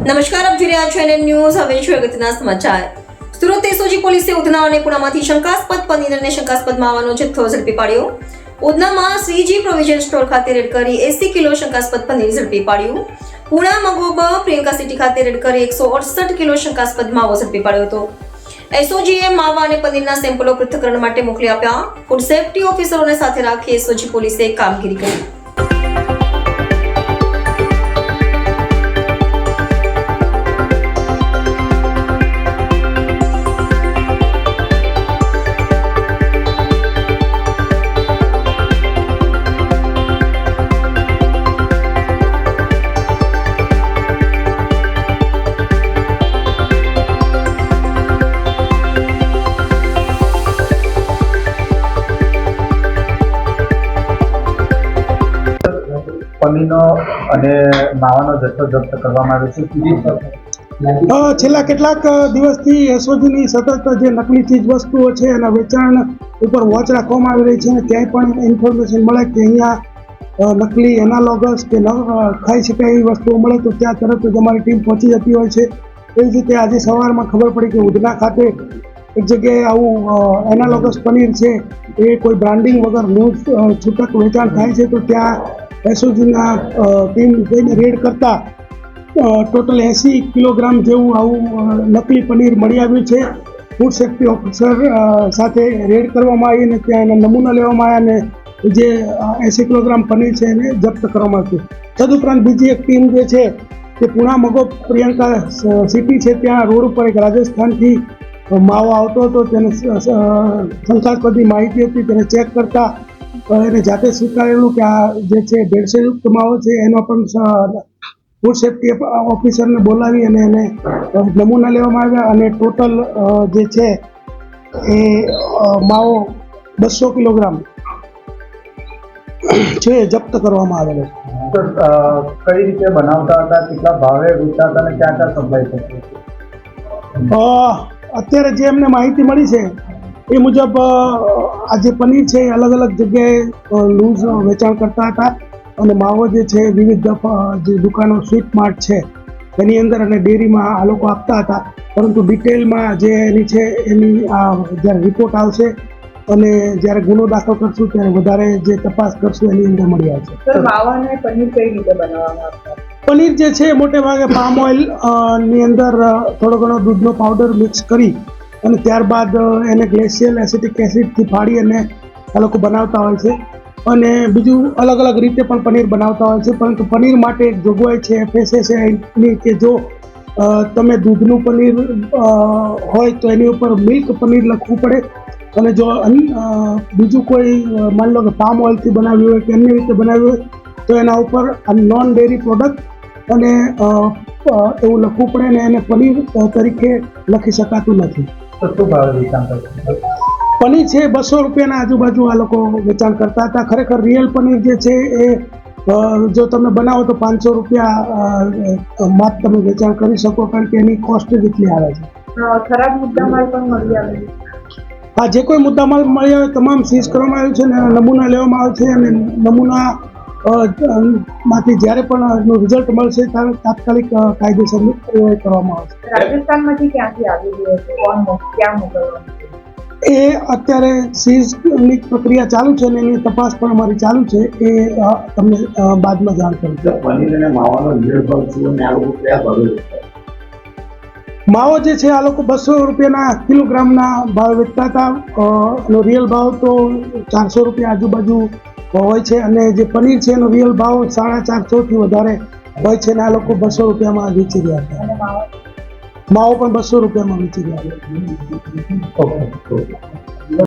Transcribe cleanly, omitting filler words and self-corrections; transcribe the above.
નમસ્કાર, આપ જોઈ રહ્યા છો NN ન્યૂઝ. હવે છે અગત્યના સમાચાર. સુરત એસઓજી પોલીસે ઉધના અને પુણામાંથી શંકાસ્પદ પનીર અને શંકાસ્પદ માવાનો જથ્થો ઝડપી પાડ્યો. ઉધનામાં શ્રીજી પ્રોવિઝન સ્ટોર ખાતે રેડ કરી 80 કિલો શંકાસ્પદ પનીર ઝડપી પાડ્યું. પુણા મગોબ પ્રિયંકા સિટી ખાતે રેડ કરી 168 કિલો શંકાસ્પદ માવો ઝડપી પાડ્યો હતો. એસઓજીએ માવા અને પનીરના સેમ્પલો પૃથ્થકરણ માટે મોકલી આપ્યા. ફૂડ સેફ્ટી ઓફિસરોને સાથે રાખી એસઓજી પોલીસે કામગીરી કરી. પનીરનો અને માવાનો જથ્થો જપ્ત કરવામાં આવ્યો છે. છેલ્લા કેટલાક દિવસથી એસઓજીની સતત જે નકલી ચીજ વસ્તુઓ છે એના વેચાણ ઉપર વોચ રાખવામાં આવી રહી છે અને ક્યાંય પણ ઇન્ફોર્મેશન મળે કે અહીંયા નકલી એનાલોગસ કે ખાઈ શકાય એવી વસ્તુઓ મળે તો ત્યાં તરત જ અમારી ટીમ પહોંચી જતી હોય છે. એવી જ રીતે આજે સવારમાં ખબર પડી કે ઉધના ખાતે એક જગ્યાએ આવું એનાલોગસ પનીર છે એ કોઈ બ્રાન્ડિંગ વગર લૂઝ છૂટક વેચાણ થાય છે તો ત્યાં એસઓજીના ટીમ જઈને રેડ કરતા ટોટલ 80 કિલોગ્રામ જેવું આવું નકલી પનીર મળી આવ્યું છે. ફૂડ સેફ્ટી ઓફિસર સાથે રેડ કરવામાં આવી અને ત્યાં એના નમૂના લેવામાં આવ્યા અને જે 80 કિલોગ્રામ પનીર છે એને જપ્ત કરવામાં આવ્યું. તદુપરાંત બીજી એક ટીમ જે છે તે પુણા મગો પ્રિયંકા સિટી છે ત્યાં રોડ ઉપર એક રાજસ્થાનથી માવો આવતો હતો. તેને શંકાસ્પદની માહિતી હતી તેને ચેક કરતા એને જાતે સ્વીકારેલું કે આ જે છે ભેળસેળયુક્ત માવો છે. એનો પણ ફૂડ સેફ્ટી ઓફિસરને બોલાવી અને એને નમૂના લેવામાં આવ્યા અને ટોટલ જે છે એ માવો 200 કિલોગ્રામ છે જપ્ત કરવામાં આવેલો છે. કઈ રીતે બનાવતા હતા, કેટલા ભાવે વેચતા હતા અને ક્યાં ક્યાં સપ્લાય થતી? અત્યારે જે અમને માહિતી મળી છે એ મુજબ આ જે પનીર છે એ અલગ અલગ જગ્યાએ લૂઝ વેચાણ કરતા હતા અને માવો જે છે વિવિધ જે દુકાનો સ્વીટ માર્ટ છે એની અંદર અને ડેરીમાં આ લોકો આપતા હતા. પરંતુ ડિટેલમાં જે એની છે એની જ્યારે રિપોર્ટ આવશે અને જ્યારે ગુનો દાખલ કરશું ત્યારે વધારે જે તપાસ કરશું એની અંદર મળી આવશે. માવા અને પનીર કઈ રીતે બનાવવામાં આવશે? પનીર જે છે મોટે ભાગે પામ ઓઇલ ની અંદર થોડો ઘણો દૂધનો પાવડર મિક્સ કરી અને ત્યારબાદ એને ગ્લેશિયલ એસિટિક એસિડથી ફાડી અને આ લોકો બનાવતા હોય છે. અને બીજું અલગ અલગ રીતે પણ પનીર બનાવતા હોય છે. પરંતુ પનીર માટે એક જોગવાઈ છે FSSAIની કે જો તમે દૂધનું પનીર હોય તો એની ઉપર મિલ્ક પનીર લખવું પડે અને જો બીજું કોઈ માની લો કે પામ ઓઇલથી બનાવ્યું હોય કે અન્ય રીતે બનાવ્યું હોય તો એના ઉપર નોન ડેરી પ્રોડક્ટ અને એવું લખવું પડે ને એને પનીર તરીકે લખી શકાતું નથી. તો શું ભાવે વેચાણ કરશે? પનીર છે 200 રૂપિયાના આજુબાજુ આ લોકો વેચાણ કરતા હતા. ખરેખર રિયલ પનીર જે છે એ જો તમે બનાવો તો 500 રૂપિયા માં તમે વેચાણ કરી શકો કારણ કે એની કોસ્ટ જ એટલી આવે છે. ખરાબ મુદ્દામાલ પણ મળી આવે છે. હા, જે કોઈ મુદ્દામાલ મળી આવે તમામ સીઝ કરવામાં આવ્યું છે અને નમૂના લેવામાં આવે છે અને નમૂના માંથી જ્યારે પણ એનું રિઝલ્ટ મળશે ત્યારે તાત્કાલિક કાયદેસરની કાર્યવાહી કરવામાં આવશે. રાજસ્થાનમાંથી ક્યાંથી આવેલી હશે? ક્યાં મોકલવાનું? એ અત્યારે સીઝની પ્રક્રિયા ચાલુ છે અને એની તપાસ પણ અમારી ચાલુ છે. એ તમને બાદમાં જાણ કરીશ. પનીર અને માવાનો રિયલ ભાવ શું અને આ લોકો કયા ભાવે? માવો જે છે આ લોકો 200 રૂપિયાના કિલોગ્રામના ભાવ વેચતા હતા. એનો રિયલ ભાવ તો 400 રૂપિયા આજુબાજુ હોય છે અને જે પનીર છે એનો રિયલ ભાવ 450 થી વધારે હોય છે અને આ લોકો 200 રૂપિયામાં વેચી રહ્યા હતા. માવો પણ 200 રૂપિયામાં વેચી રહ્યા હતા. ઓકે.